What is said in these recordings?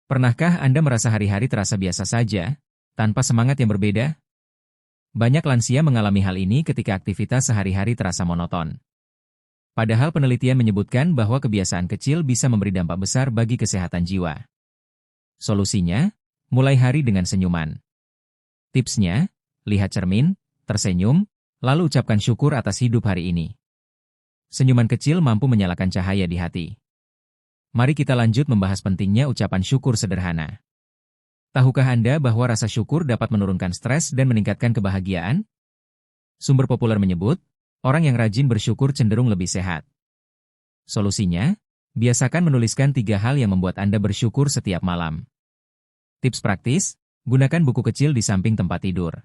Pernahkah Anda merasa hari-hari terasa biasa saja, tanpa semangat yang berbeda? Banyak lansia mengalami hal ini ketika aktivitas sehari-hari terasa monoton. Padahal penelitian menyebutkan bahwa kebiasaan kecil bisa memberi dampak besar bagi kesehatan jiwa. Solusinya, mulai hari dengan senyuman. Tipsnya, lihat cermin, tersenyum, lalu ucapkan syukur atas hidup hari ini. Senyuman kecil mampu menyalakan cahaya di hati. Mari kita lanjut membahas pentingnya ucapan syukur sederhana. Tahukah Anda bahwa rasa syukur dapat menurunkan stres dan meningkatkan kebahagiaan? Sumber populer menyebut, orang yang rajin bersyukur cenderung lebih sehat. Solusinya, biasakan menuliskan 3 hal yang membuat Anda bersyukur setiap malam. Tips praktis, gunakan buku kecil di samping tempat tidur.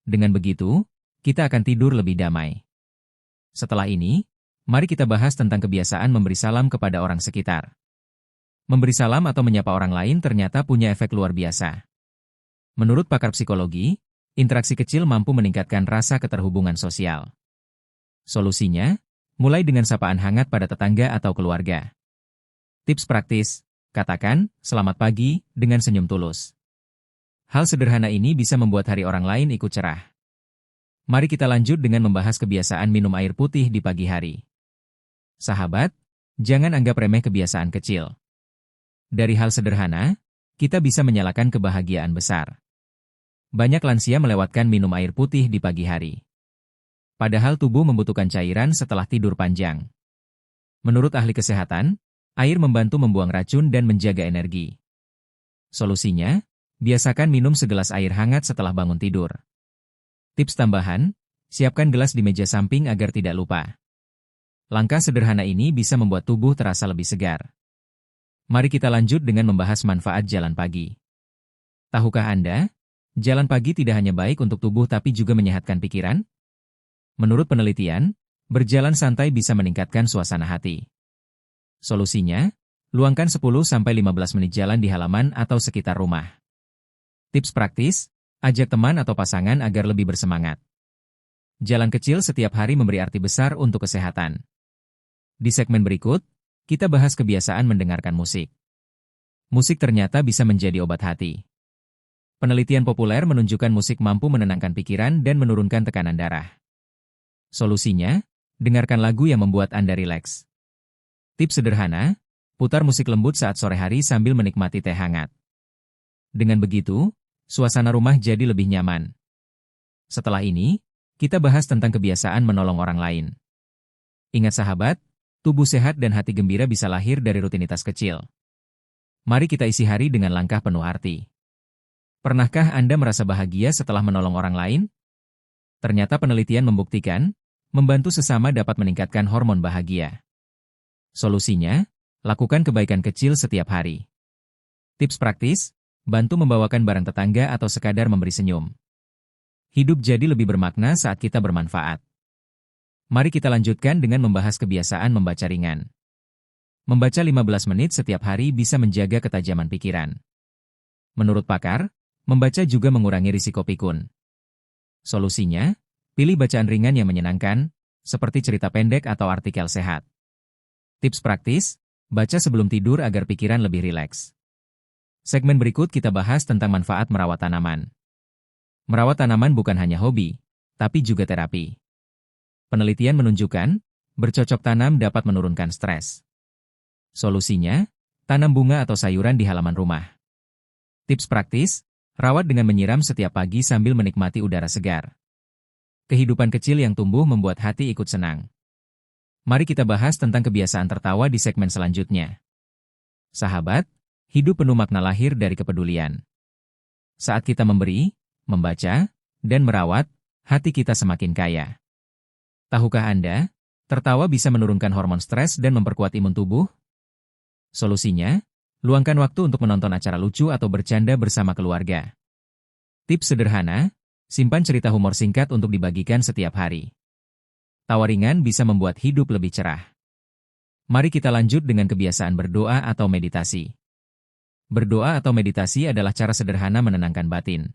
Dengan begitu, kita akan tidur lebih damai. Setelah ini, mari kita bahas tentang kebiasaan memberi salam kepada orang sekitar. Memberi salam atau menyapa orang lain ternyata punya efek luar biasa. Menurut pakar psikologi, interaksi kecil mampu meningkatkan rasa keterhubungan sosial. Solusinya, mulai dengan sapaan hangat pada tetangga atau keluarga. Tips praktis, katakan, "Selamat pagi," dengan senyum tulus. Hal sederhana ini bisa membuat hari orang lain ikut cerah. Mari kita lanjut dengan membahas kebiasaan minum air putih di pagi hari. Sahabat, jangan anggap remeh kebiasaan kecil. Dari hal sederhana, kita bisa menyalakan kebahagiaan besar. Banyak lansia melewatkan minum air putih di pagi hari. Padahal tubuh membutuhkan cairan setelah tidur panjang. Menurut ahli kesehatan, air membantu membuang racun dan menjaga energi. Solusinya, biasakan minum segelas air hangat setelah bangun tidur. Tips tambahan, siapkan gelas di meja samping agar tidak lupa. Langkah sederhana ini bisa membuat tubuh terasa lebih segar. Mari kita lanjut dengan membahas manfaat jalan pagi. Tahukah Anda, jalan pagi tidak hanya baik untuk tubuh tapi juga menyehatkan pikiran? Menurut penelitian, berjalan santai bisa meningkatkan suasana hati. Solusinya, luangkan 10-15 menit jalan di halaman atau sekitar rumah. Tips praktis, ajak teman atau pasangan agar lebih bersemangat. Jalan kecil setiap hari memberi arti besar untuk kesehatan. Di segmen berikut, kita bahas kebiasaan mendengarkan musik. Musik ternyata bisa menjadi obat hati. Penelitian populer menunjukkan musik mampu menenangkan pikiran dan menurunkan tekanan darah. Solusinya, dengarkan lagu yang membuat Anda rileks. Tips sederhana, putar musik lembut saat sore hari sambil menikmati teh hangat. Dengan begitu, suasana rumah jadi lebih nyaman. Setelah ini, kita bahas tentang kebiasaan menolong orang lain. Ingat sahabat, tubuh sehat dan hati gembira bisa lahir dari rutinitas kecil. Mari kita isi hari dengan langkah penuh arti. Pernahkah Anda merasa bahagia setelah menolong orang lain? Ternyata penelitian membuktikan, membantu sesama dapat meningkatkan hormon bahagia. Solusinya, lakukan kebaikan kecil setiap hari. Tips praktis, bantu membawakan barang tetangga atau sekadar memberi senyum. Hidup jadi lebih bermakna saat kita bermanfaat. Mari kita lanjutkan dengan membahas kebiasaan membaca ringan. Membaca 15 menit setiap hari bisa menjaga ketajaman pikiran. Menurut pakar, membaca juga mengurangi risiko pikun. Solusinya, pilih bacaan ringan yang menyenangkan, seperti cerita pendek atau artikel sehat. Tips praktis, baca sebelum tidur agar pikiran lebih rileks. Segmen berikut kita bahas tentang manfaat merawat tanaman. Merawat tanaman bukan hanya hobi, tapi juga terapi. Penelitian menunjukkan, bercocok tanam dapat menurunkan stres. Solusinya, tanam bunga atau sayuran di halaman rumah. Tips praktis, rawat dengan menyiram setiap pagi sambil menikmati udara segar. Kehidupan kecil yang tumbuh membuat hati ikut senang. Mari kita bahas tentang kebiasaan tertawa di segmen selanjutnya. Sahabat, hidup penuh makna lahir dari kepedulian. Saat kita memberi, membaca, dan merawat, hati kita semakin kaya. Tahukah Anda, tertawa bisa menurunkan hormon stres dan memperkuat imun tubuh? Solusinya, luangkan waktu untuk menonton acara lucu atau bercanda bersama keluarga. Tips sederhana, simpan cerita humor singkat untuk dibagikan setiap hari. Tawa ringan bisa membuat hidup lebih cerah. Mari kita lanjut dengan kebiasaan berdoa atau meditasi. Berdoa atau meditasi adalah cara sederhana menenangkan batin.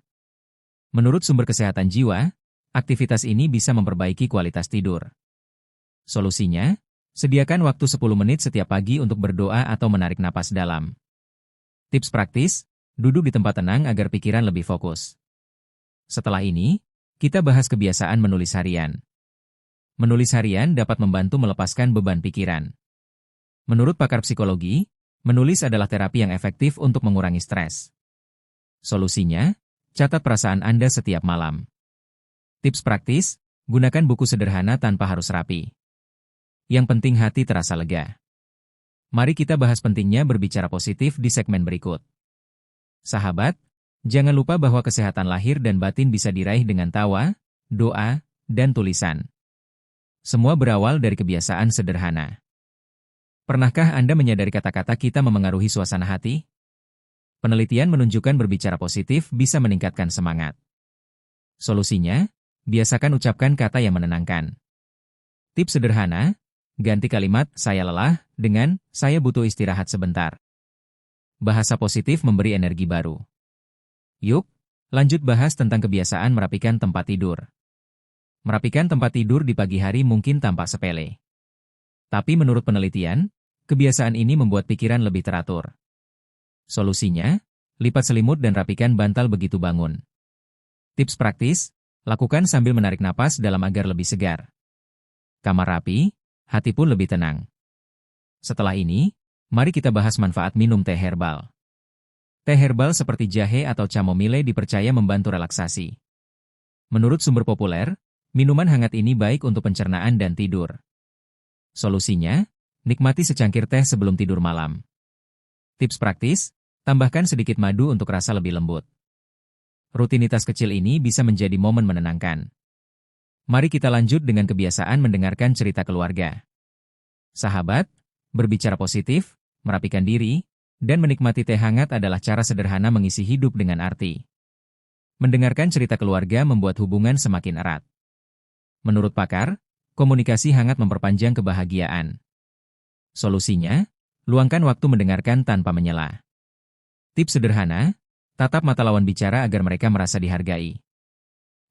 Menurut sumber kesehatan jiwa, aktivitas ini bisa memperbaiki kualitas tidur. Solusinya, sediakan waktu 10 menit setiap pagi untuk berdoa atau menarik napas dalam. Tips praktis, duduk di tempat tenang agar pikiran lebih fokus. Setelah ini, kita bahas kebiasaan menulis harian. Menulis harian dapat membantu melepaskan beban pikiran. Menurut pakar psikologi, menulis adalah terapi yang efektif untuk mengurangi stres. Solusinya, catat perasaan Anda setiap malam. Tips praktis, gunakan buku sederhana tanpa harus rapi. Yang penting hati terasa lega. Mari kita bahas pentingnya berbicara positif di segmen berikut. Sahabat, jangan lupa bahwa kesehatan lahir dan batin bisa diraih dengan tawa, doa, dan tulisan. Semua berawal dari kebiasaan sederhana. Pernahkah Anda menyadari kata-kata kita memengaruhi suasana hati? Penelitian menunjukkan berbicara positif bisa meningkatkan semangat. Solusinya, biasakan ucapkan kata yang menenangkan. Tips sederhana, ganti kalimat "saya lelah" dengan "saya butuh istirahat sebentar". Bahasa positif memberi energi baru. Yuk, lanjut bahas tentang kebiasaan merapikan tempat tidur. Merapikan tempat tidur di pagi hari mungkin tampak sepele. Tapi menurut penelitian, kebiasaan ini membuat pikiran lebih teratur. Solusinya, lipat selimut dan rapikan bantal begitu bangun. Tips praktis, lakukan sambil menarik napas dalam agar lebih segar. Kamar rapi, hati pun lebih tenang. Setelah ini, mari kita bahas manfaat minum teh herbal. Teh herbal seperti jahe atau chamomile dipercaya membantu relaksasi. Menurut sumber populer, minuman hangat ini baik untuk pencernaan dan tidur. Solusinya, nikmati secangkir teh sebelum tidur malam. Tips praktis, tambahkan sedikit madu untuk rasa lebih lembut. Rutinitas kecil ini bisa menjadi momen menenangkan. Mari kita lanjut dengan kebiasaan mendengarkan cerita keluarga. Sahabat, berbicara positif, merapikan diri, dan menikmati teh hangat adalah cara sederhana mengisi hidup dengan arti. Mendengarkan cerita keluarga membuat hubungan semakin erat. Menurut pakar, komunikasi hangat memperpanjang kebahagiaan. Solusinya, luangkan waktu mendengarkan tanpa menyela. Tips sederhana, tatap mata lawan bicara agar mereka merasa dihargai.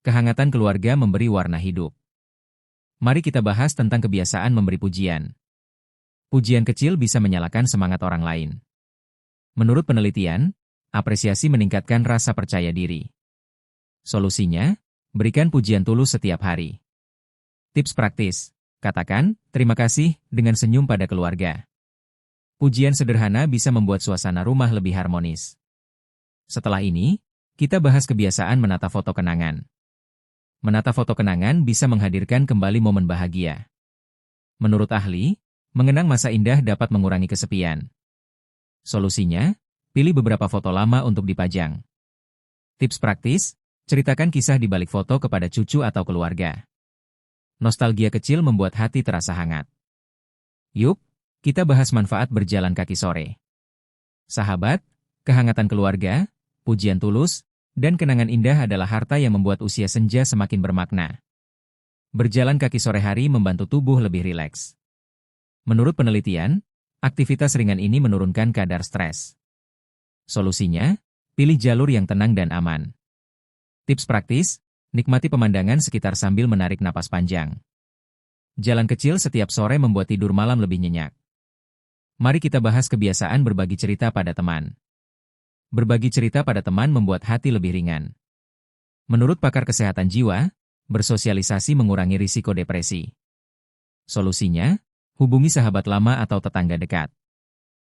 Kehangatan keluarga memberi warna hidup. Mari kita bahas tentang kebiasaan memberi pujian. Pujian kecil bisa menyalakan semangat orang lain. Menurut penelitian, apresiasi meningkatkan rasa percaya diri. Solusinya, berikan pujian tulus setiap hari. Tips praktis, katakan terima kasih dengan senyum pada keluarga. Pujian sederhana bisa membuat suasana rumah lebih harmonis. Setelah ini, kita bahas kebiasaan menata foto kenangan. Menata foto kenangan bisa menghadirkan kembali momen bahagia. Menurut ahli, mengenang masa indah dapat mengurangi kesepian. Solusinya, pilih beberapa foto lama untuk dipajang. Tips praktis, ceritakan kisah di balik foto kepada cucu atau keluarga. Nostalgia kecil membuat hati terasa hangat. Yuk, kita bahas manfaat berjalan kaki sore. Sahabat, kehangatan keluarga, pujian tulus, dan kenangan indah adalah harta yang membuat usia senja semakin bermakna. Berjalan kaki sore hari membantu tubuh lebih rileks. Menurut penelitian, aktivitas ringan ini menurunkan kadar stres. Solusinya, pilih jalur yang tenang dan aman. Tips praktis, nikmati pemandangan sekitar sambil menarik napas panjang. Jalan kecil setiap sore membuat tidur malam lebih nyenyak. Mari kita bahas kebiasaan berbagi cerita pada teman. Berbagi cerita pada teman membuat hati lebih ringan. Menurut pakar kesehatan jiwa, bersosialisasi mengurangi risiko depresi. Solusinya, hubungi sahabat lama atau tetangga dekat.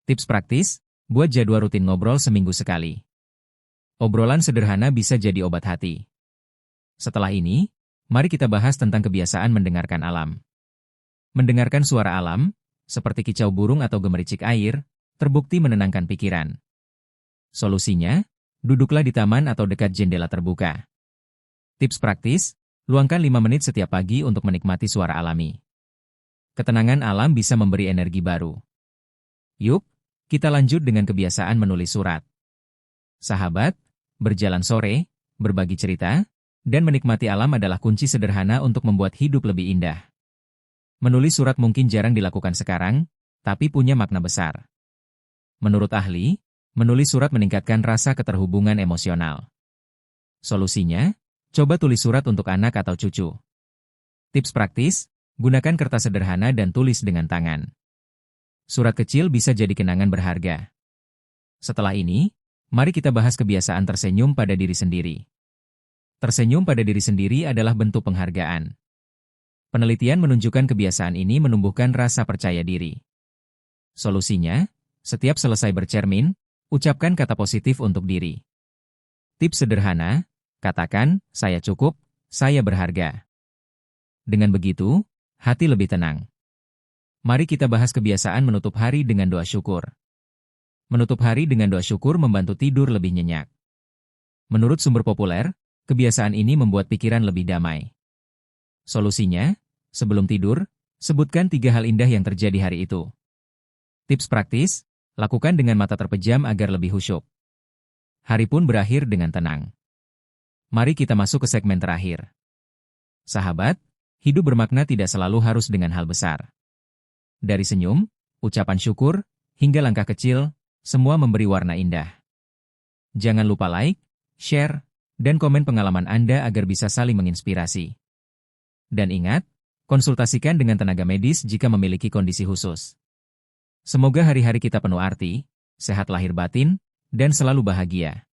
Tips praktis, buat jadwal rutin ngobrol seminggu sekali. Obrolan sederhana bisa jadi obat hati. Setelah ini, mari kita bahas tentang kebiasaan mendengarkan alam. Mendengarkan suara alam, seperti kicau burung atau gemericik air, terbukti menenangkan pikiran. Solusinya, duduklah di taman atau dekat jendela terbuka. Tips praktis, luangkan 5 menit setiap pagi untuk menikmati suara alami. Ketenangan alam bisa memberi energi baru. Yuk, kita lanjut dengan kebiasaan menulis surat. Sahabat, berjalan sore, berbagi cerita, dan menikmati alam adalah kunci sederhana untuk membuat hidup lebih indah. Menulis surat mungkin jarang dilakukan sekarang, tapi punya makna besar. Menurut ahli, menulis surat meningkatkan rasa keterhubungan emosional. Solusinya, coba tulis surat untuk anak atau cucu. Tips praktis, gunakan kertas sederhana dan tulis dengan tangan. Surat kecil bisa jadi kenangan berharga. Setelah ini, mari kita bahas kebiasaan tersenyum pada diri sendiri. Tersenyum pada diri sendiri adalah bentuk penghargaan. Penelitian menunjukkan kebiasaan ini menumbuhkan rasa percaya diri. Solusinya, setiap selesai bercermin, ucapkan kata positif untuk diri. Tips sederhana, katakan, saya cukup, saya berharga. Dengan begitu, hati lebih tenang. Mari kita bahas kebiasaan menutup hari dengan doa syukur. Menutup hari dengan doa syukur membantu tidur lebih nyenyak. Menurut sumber populer, kebiasaan ini membuat pikiran lebih damai. Solusinya, sebelum tidur, sebutkan 3 hal indah yang terjadi hari itu. Tips praktis, lakukan dengan mata terpejam agar lebih khusyuk. Hari pun berakhir dengan tenang. Mari kita masuk ke segmen terakhir. Sahabat, hidup bermakna tidak selalu harus dengan hal besar. Dari senyum, ucapan syukur, hingga langkah kecil, semua memberi warna indah. Jangan lupa like, share, dan komen pengalaman Anda agar bisa saling menginspirasi. Dan ingat, konsultasikan dengan tenaga medis jika memiliki kondisi khusus. Semoga hari-hari kita penuh arti, sehat lahir batin, dan selalu bahagia.